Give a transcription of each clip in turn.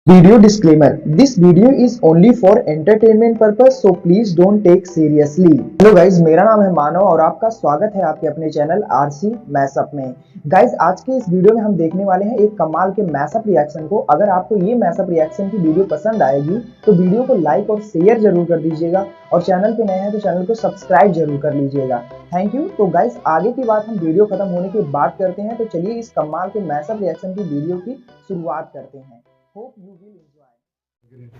Video disclaimer: This video is only for entertainment purpose, so please don't take seriously. Hello guys, मेरा नाम है मानव और आपका स्वागत है आपके अपने चैनल आरसी मैशअप में। गाइज, आज के इस वीडियो में हम देखने वाले हैं एक कमाल के मैशअप रिएक्शन को। अगर आपको ये मैशअप रिएक्शन की वीडियो पसंद आएगी तो वीडियो को लाइक और शेयर जरूर कर दीजिएगा और चैनल पे नए हैं तो चैनल को सब्सक्राइब जरूर कर लीजिएगा। Thank you. तो गाइज, आगे की बात हम वीडियो खत्म होने के बाद करते हैं, तो चलिए इस कमाल के मैशअप रिएक्शन की वीडियो की शुरुआत करते हैं।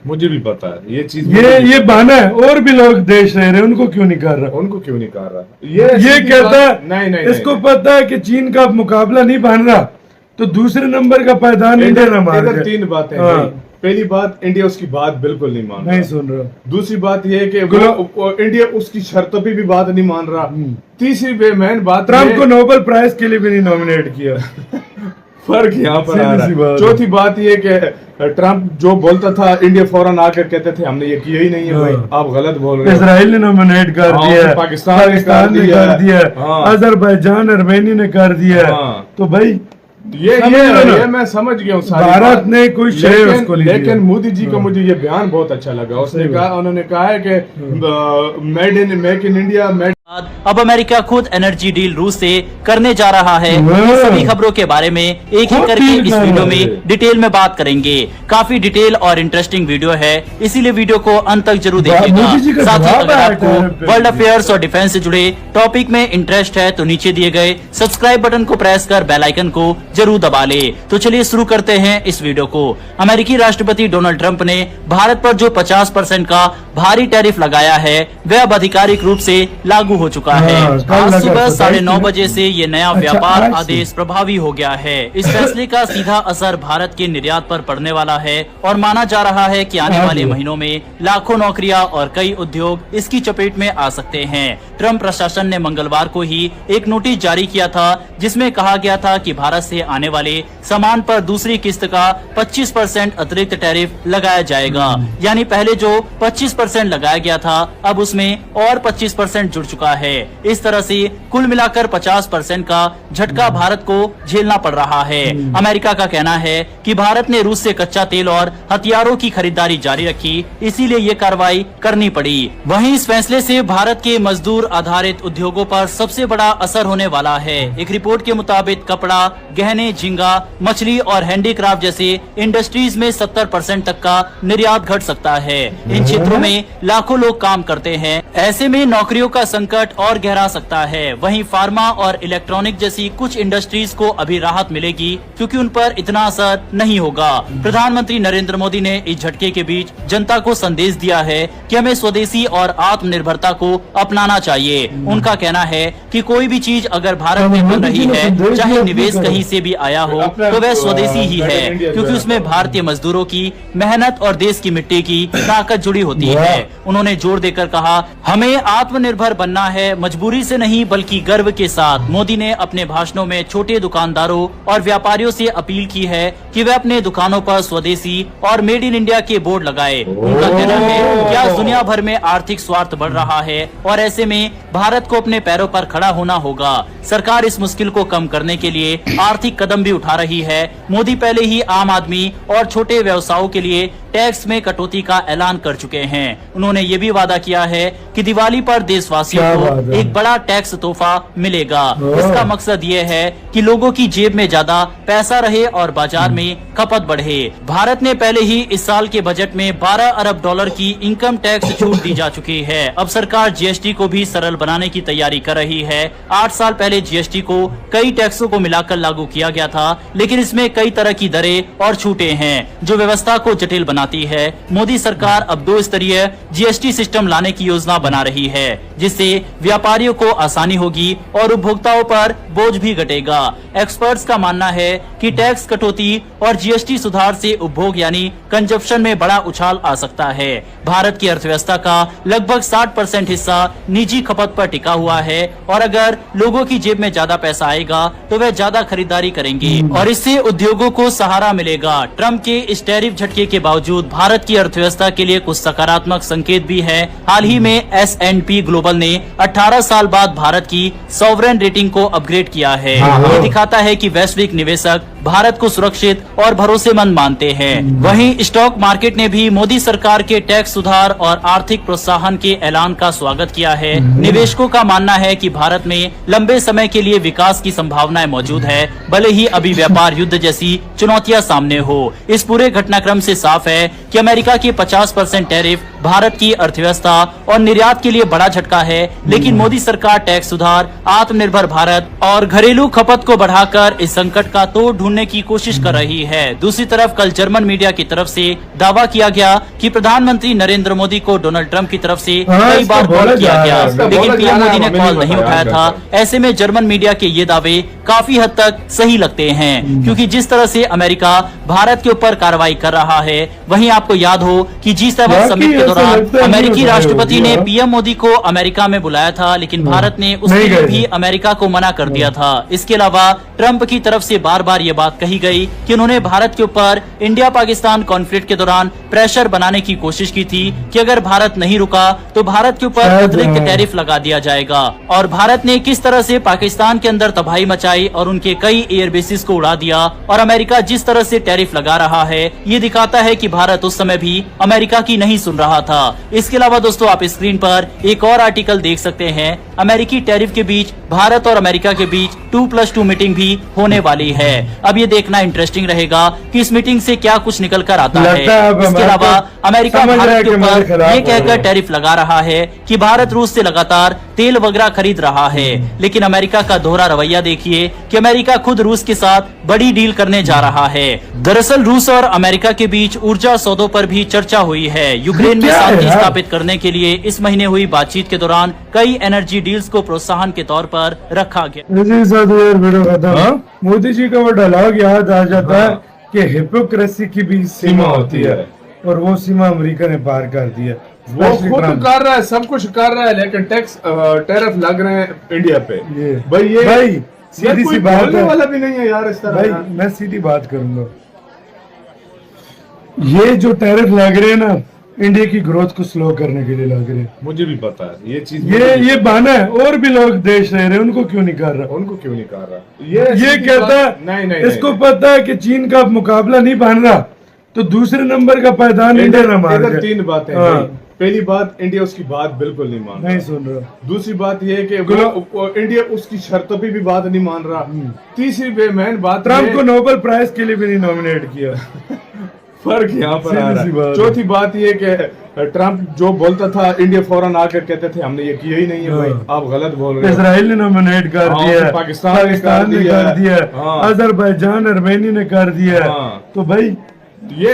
मुझे भी पता है ये चीज, ये बहाना है। और भी लोग देश रह रहे हैं, उनको क्यों नहीं कर रहा? उनको क्यों नहीं कर रहा? ये कहता है नहीं, इसको पता है कि चीन का मुकाबला नहीं बन रहा, तो दूसरे नंबर का पायदान इंडिया न मार इधर तीन बातें हैं। पहली बात, इंडिया उसकी बात बिल्कुल नहीं मान रहा, नहीं सुन रहा। दूसरी बात ये है कि इंडिया उसकी शर्तों पे भी बात नहीं मान रहा। तीसरी मेन बात, ट्रम्प को नोबेल प्राइज के लिए भी नहीं नॉमिनेट किया। फर्क यहाँ पर आ रहा है। चौथी बात ये कि ट्रम्प जो बोलता था इंडिया फौरन आकर कहते थे हमने ये किया ही नहीं है। भाई आप गलत बोल रहे हैं। इसराइल ने नॉमिनेट कर दिया, पाकिस्तान ने कर दिया, अजरबैजान अर्मेनी ने कर दिया। तो भाई ये मैं समझ गया हूँ। भारत ने कोई श्रेय उसको नहीं दिया। लेकिन मोदी जी का मुझे ये बयान बहुत अच्छा लगा। उसने कहा, उन्होंने कहा है कि मेक इन इंडिया। अब अमेरिका खुद एनर्जी डील रूस से करने जा रहा है। सभी खबरों के बारे में एक एक करके इस वीडियो में डिटेल में बात करेंगे। काफी डिटेल और इंटरेस्टिंग वीडियो है, इसीलिए वीडियो को अंत तक जरूर देखिएगा। साथ ही अगर आपको वर्ल्ड अफेयर्स और डिफेंस से जुड़े टॉपिक में इंटरेस्ट है तो नीचे दिए गए सब्सक्राइब बटन को प्रेस कर बेल आइकन को जरूर दबा ले। तो चलिए शुरू करते हैं इस वीडियो को। अमेरिकी राष्ट्रपति डोनाल्ड ट्रंप ने भारत पर जो 50% का भारी टैरिफ लगाया है वह अब आधिकारिक रूप से लागू हो चुका है। आज सुबह 9:30 बजे से ये नया व्यापार आदेश प्रभावी हो गया है। इस फैसले का सीधा असर भारत के निर्यात पर पड़ने वाला है और माना जा रहा है कि आने वाले महीनों में लाखों नौकरियां और कई उद्योग इसकी चपेट में आ सकते हैं। ट्रंप प्रशासन ने मंगलवार को ही एक नोटिस जारी किया था जिसमें कहा गया था कि भारत से आने वाले सामान पर दूसरी किस्त का 25% अतिरिक्त टैरिफ लगाया जाएगा। यानी पहले जो 25% लगाया गया था अब उसमें और 25% जुड़ चुका है। इस तरह से कुल मिलाकर 50% का झटका भारत को झेलना पड़ रहा है। अमेरिका का कहना है कि भारत ने रूस से कच्चा तेल और हथियारों की खरीदारी जारी रखी, इसीलिए ये कार्रवाई करनी पड़ी। वहीं इस फैसले से भारत के मजदूर आधारित उद्योगों पर सबसे बड़ा असर होने वाला है। एक रिपोर्ट के मुताबिक कपड़ा, गहने, झींगा, मछली और हैंडीक्राफ्ट जैसे इंडस्ट्रीज में 70% तक का निर्यात घट सकता है। इन क्षेत्रों में लाखों लोग काम करते हैं, ऐसे में नौकरियों का संकट और गहरा सकता है। वहीं फार्मा और इलेक्ट्रॉनिक जैसी कुछ इंडस्ट्रीज को अभी राहत मिलेगी क्योंकि उन पर इतना असर नहीं होगा। प्रधानमंत्री नरेंद्र मोदी ने इस झटके के बीच जनता को संदेश दिया है कि हमें स्वदेशी और आत्मनिर्भरता को अपनाना चाहिए। उनका कहना है कि कोई भी चीज अगर भारत में बन रही है, चाहे निवेश कहीं से भी आया हो, तो वह स्वदेशी ही है क्योंकि उसमें भारतीय मजदूरों की मेहनत और देश की मिट्टी की ताकत जुड़ी होती है। उन्होंने जोर देकर कहा, हमें आत्मनिर्भर बनना है, मजबूरी से नहीं बल्कि गर्व के साथ। मोदी ने अपने भाषणों में छोटे दुकानदारों और व्यापारियों से अपील की है कि वे अपने दुकानों पर स्वदेशी और मेड इन इंडिया के बोर्ड लगाए। उनका कहना है कि आज दुनिया भर में आर्थिक स्वार्थ बढ़ रहा है और ऐसे में भारत को अपने पैरों पर खड़ा होना होगा। सरकार इस मुश्किल को कम करने के लिए आर्थिक कदम भी उठा रही है। मोदी पहले ही आम आदमी और छोटे व्यवसायों के लिए टैक्स में कटौती का ऐलान कर चुके हैं। उन्होंने ये भी वादा किया है कि दिवाली पर देशवासियों को एक बड़ा टैक्स तोहफा मिलेगा। इसका मकसद ये है कि लोगों की जेब में ज्यादा पैसा रहे और बाजार में खपत बढ़े। भारत ने पहले ही इस साल के बजट में 12 अरब डॉलर की इनकम टैक्स छूट दी जा चुकी है। अब सरकार जीएसटी को भी सरल बनाने की तैयारी कर रही है। 8 साल पहले जीएसटी को कई टैक्सों को मिलाकर लागू किया गया था, लेकिन इसमें कई तरह की दरें और छूटें हैं जो व्यवस्था को जटिल बनाती है। मोदी सरकार अब 2 स्तरीय जीएसटी सिस्टम लाने की योजना बना रही है जिससे व्यापारियों को आसानी होगी और उपभोक्ताओं पर बोझ भी घटेगा। एक्सपर्ट्स का मानना है कि टैक्स कटौती और जीएसटी सुधार से उपभोग यानी कंजप्शन में बड़ा उछाल आ सकता है। भारत की अर्थव्यवस्था का लगभग 60% हिस्सा निजी खपत पर टिका हुआ है और अगर लोगों की जेब में ज्यादा पैसा आएगा तो वे ज्यादा खरीदारी करेंगे और इससे उद्योगों को सहारा मिलेगा। ट्रंप के इस टैरिफ झटके के बावजूद भारत की अर्थव्यवस्था के लिए कुछ सकारात्मक संकेत भी है। हाल ही में S&P ग्लोबल ने 18 साल बाद भारत की सॉवरेन रेटिंग को अपग्रेड किया है। ये दिखाता है कि वैश्विक निवेशक भारत को सुरक्षित और भरोसेमंद मानते हैं। वहीं स्टॉक मार्केट ने भी मोदी सरकार के टैक्स सुधार और आर्थिक प्रोत्साहन के ऐलान का स्वागत किया है। निवेशकों का मानना है कि भारत में लंबे समय के लिए विकास की संभावनाएं मौजूद है, भले ही अभी व्यापार युद्ध जैसी चुनौतियां सामने हो। इस पूरे घटनाक्रम से साफ है कि अमेरिका के 50% टैरिफ भारत की अर्थव्यवस्था और निर्यात के लिए बड़ा झटका है, लेकिन मोदी सरकार टैक्स सुधार, आत्मनिर्भर भारत और घरेलू खपत को बढ़ाकर इस संकट का तोड़ ढूंढने की कोशिश कर रही है। दूसरी तरफ कल जर्मन मीडिया की तरफ से दावा किया गया कि प्रधानमंत्री नरेंद्र मोदी को डोनाल्ड ट्रंप की तरफ से कई बार कॉल किया गया, लेकिन पीएम मोदी ने कॉल नहीं उठाया था। ऐसे में जर्मन मीडिया के ये दावे काफी हद तक सही लगते हैं, क्योंकि जिस तरह से अमेरिका भारत के ऊपर कार्रवाई कर रहा है, वहीं आपको याद हो कि G7 समिट के दौरान अमेरिकी राष्ट्रपति ने पीएम मोदी को अमेरिका में बुलाया था, लेकिन भारत ने उसके लिए भी अमेरिका को मना कर दिया था। इसके अलावा ट्रंप की तरफ से बार बार ये बात कही गई कि उन्होंने भारत के ऊपर इंडिया पाकिस्तान कॉन्फ्लिक्ट के दौरान प्रेशर बनाने की कोशिश की थी कि अगर भारत नहीं रुका तो भारत के ऊपर अतिरिक्त टैरिफ लगा दिया जाएगा। और भारत ने किस तरह से पाकिस्तान के अंदर तबाही मचाई और उनके कई एयर बेसिस को उड़ा दिया, और अमेरिका जिस तरह से टैरिफ लगा रहा है, ये दिखाता है कि भारत उस समय भी अमेरिका की नहीं सुन रहा था। इसके अलावा दोस्तों आप स्क्रीन पर एक और आर्टिकल देख सकते हैं। अमेरिकी टैरिफ के बीच भारत और अमेरिका के बीच 2+2 मीटिंग भी होने वाली है। अब ये देखना इंटरेस्टिंग रहेगा कि इस मीटिंग से क्या कुछ निकल कर आता है। इसके अलावा अमेरिका भारत के ऊपर ये कहकर टैरिफ लगा रहा है कि भारत रूस से लगातार तेल वगैरह खरीद रहा है, लेकिन अमेरिका का दोहरा रवैया देखिए कि अमेरिका खुद रूस के साथ बड़ी डील करने जा रहा है। दरअसल रूस और अमेरिका के बीच ऊर्जा सौदों पर भी चर्चा हुई है। यूक्रेन में शांति स्थापित करने के लिए इस महीने हुई बातचीत के दौरान कई एनर्जी डील्स को प्रोत्साहन के तौर पर रखा गया। मोदी जी का वो डायलॉग याद आ जाता है कि हिपोक्रेसी की भी सीमा होती है, और वो सीमा अमेरिका ने पार कर दी है। वो खुद कर रहा है, सब कुछ कर रहा है, लेकिन टैक्स टैरिफ लग रहे हैं इंडिया पे। भाई सीधी सी बात है, वाला भी नहीं है यार इस तरह। भाई मैं सीधी बात करूंगा, ये जो टैरिफ लग रहे हैं ना, इंडिया की ग्रोथ को स्लो करने के लिए लग रहे हैं। मुझे भी पता है ये चीज, ये बहाना है। और भी लोग देश रह रहे हैं, उनको क्यों नहीं कर रहा? उनको क्यों नहीं कर रहा? ये कहता है, नहीं, इसको पता है कि चीन का मुकाबला नहीं बन रहा, तो दूसरे नंबर का पायदान इंडिया ना मार गया। 3 बातें। पहली बात, इंडिया उसकी बात बिल्कुल नहीं मान रहा, नहीं सुन रहा। दूसरी बात यह है कि इंडिया उसकी शर्तों पे भी बात नहीं मान रहा। तीसरी बेमैन बात, ट्रंप को नोबेल प्राइज के लिए भी नहीं नॉमिनेट किया। फर्क यहाँ पर आ रहा है। चौथी बात ये कि ट्रंप जो बोलता था, इंडिया फौरन आकर कहते थे हमने ये किया ही नहीं है। भाई आप गलत बोल रहे हैं। इसराइल ने नॉमिनेट कर दिया, पाकिस्तान ने कर दिया, अजरबैजान अर्मेनी ने कर दिया। तो भाई ये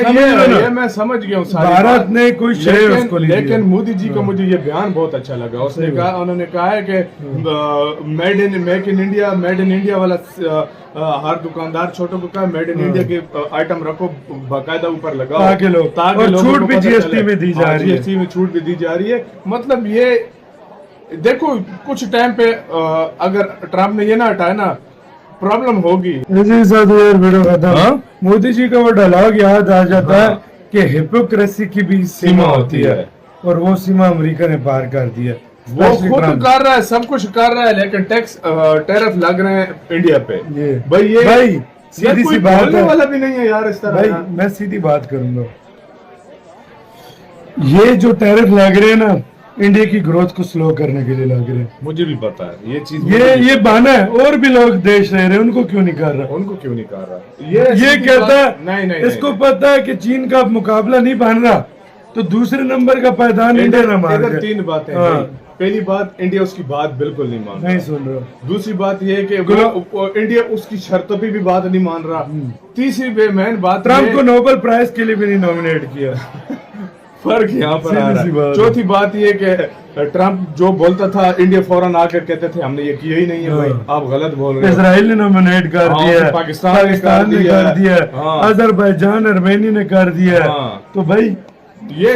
मैं समझ गया हूँ। भारत ने कोई श्रेय उसको नहीं दिया। लेकिन मोदी जी का मुझे ये बयान बहुत अच्छा लगा। उसने कहा, उन्होंने कहा है कि मेक इन इंडिया वाला हर दुकानदार छोटों को कहा मेड इन इंडिया के आइटम रखो, बाकायदा ऊपर लगाओ, ताकि लोग छूट भी जीएसटी में दी जा रही है। जीएसटी में छूट भी दी जा रही है। मतलब ये देखो, कुछ टाइम पे अगर ट्रंप ने ये ना हटाया ना, प्रॉब्लम होगी। मोदी जी का वो डायलॉग याद आ जाता है कि हिपोक्रेसी की भी सीमा होती है, और वो सीमा अमेरिका ने पार कर दी है। वो खुद कर रहा है, सब कुछ कर रहा है, लेकिन टैक्स टैरिफ लग रहे हैं इंडिया पे। भाई सीधी सी बात है, वाला भी नहीं है यार इस तरह। भाई मैं सीधी बात करूंगा, ये जो टैरिफ लग रहे हैं ना, इंडिया की ग्रोथ को स्लो करने के लिए लग रहे हैं। मुझे भी पता है ये चीज, ये बहाना है। और भी लोग देश रह रहे हैं, उनको क्यों नहीं कर रहा? उनको क्यों नहीं कर रहा? ये कहता है, नहीं, इसको पता है कि चीन का मुकाबला नहीं बन रहा, तो दूसरे नंबर का पायदान इंडिया ना मार गया। 3 बातें। पहली बात, इंडिया उसकी बात बिल्कुल नहीं मान रहा, नहीं सुन रहा। दूसरी बात यह है कि इंडिया उसकी शर्तों पे भी बात नहीं मान रहा। तीसरी बेमैन बात, ट्रंप को नोबेल प्राइज के लिए भी नहीं नॉमिनेट किया। फर्क यहाँ पर आ रहा है। चौथी बात ये कि ट्रंप जो बोलता था, इंडिया फौरन आकर कहते थे हमने ये किया ही नहीं है। भाई आप गलत बोल रहे हैं। इसराइल ने नॉमिनेट कर दिया, पाकिस्तान ने कर दिया, अजरबैजान अर्मेनी ने कर दिया। तो भाई ये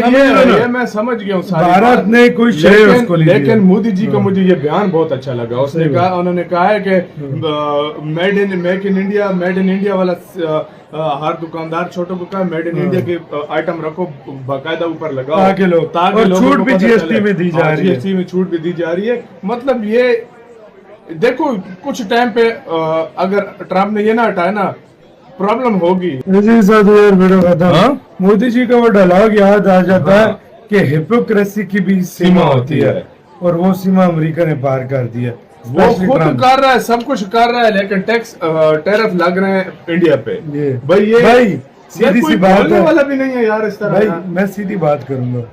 मैं समझ गया हूँ। भारत ने कोई श्रेय उसको नहीं दिया। लेकिन मोदी जी का मुझे ये बयान बहुत अच्छा लगा। उसने कहा, उन्होंने कहा है कि मेक इन इंडिया वाला हर दुकानदार छोटों को कहा मेड इन इंडिया के आइटम रखो, बाकायदा ऊपर लगाओ, ताकि लोग छूट भी जीएसटी में दी जा रही है। जीएसटी में छूट भी दी जा रही है। मतलब ये देखो, कुछ टाइम पे अगर ट्रंप ने ये ना हटाया ना, प्रॉब्लम होगी। इसी के साथ यार वीडियो खत्म। हाँ? मोदी जी का वो डायलॉग याद आ जाता है हाँ। कि हिपोक्रेसी की भी सीमा होती है और वो सीमा अमेरिका ने पार कर दी है। वो Especially खुद Trump। कर रहा है, सब कुछ कर रहा है, लेकिन टैरिफ लग रहे हैं इंडिया पे। ये भाई भाई यार सीधी कोई सी बात बोलने है वाला भी नहीं है यार इस तरह भाई, ना। मैं सीधी बात करूंगा,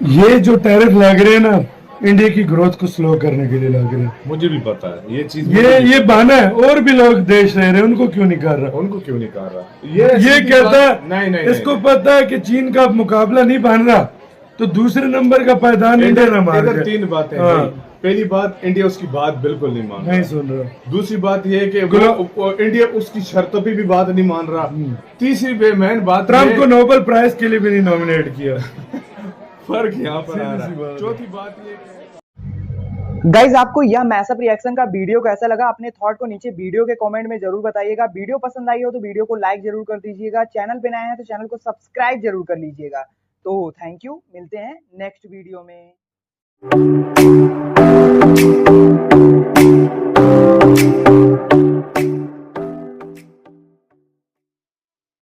ये जो टैरिफ लग रहे हैं ना, इंडिया की ग्रोथ को स्लो करने के लिए लग रहे हैं। मुझे भी पता है ये चीज, ये बहाना है, और भी लोग देश रह रहे हैं, उनको क्यों नहीं कर रहा? उनको क्यों नहीं कर रहा? ये सीधी कहता बात- है, नहीं नहीं इसको नहीं, पता है कि चीन का मुकाबला नहीं बन रहा, तो दूसरे नंबर का पायदान इंडिया ना मार इधर के। तीन बातें हैं हाँ। भाई। पहली बात, इंडिया उसकी बात बिल्कुल नहीं मान नहीं रहा। सुन रहा। दूसरी बात ये है कि वो इंडिया उसकी शर्तों पे भी बात नहीं मान रहा। तीसरी मेन बात ट्रम्प ये- को नोबेल प्राइज के लिए भी नहीं नॉमिनेट किया। फर्क यहाँ पर आ रहा सीधी सी बात है। है। चौथी बात ये कि गाइज आपको यह मैसअप रिएक्शन का वीडियो कैसा लगा, अपने थॉट को नीचे वीडियो के कमेंट में जरूर बताइएगा। वीडियो पसंद आई हो तो वीडियो को लाइक जरूर कर दीजिएगा। चैनल पे नए हैं तो चैनल को सब्सक्राइब जरूर कर लीजिएगा। तो थैंक यू, मिलते हैं नेक्स्ट वीडियो में।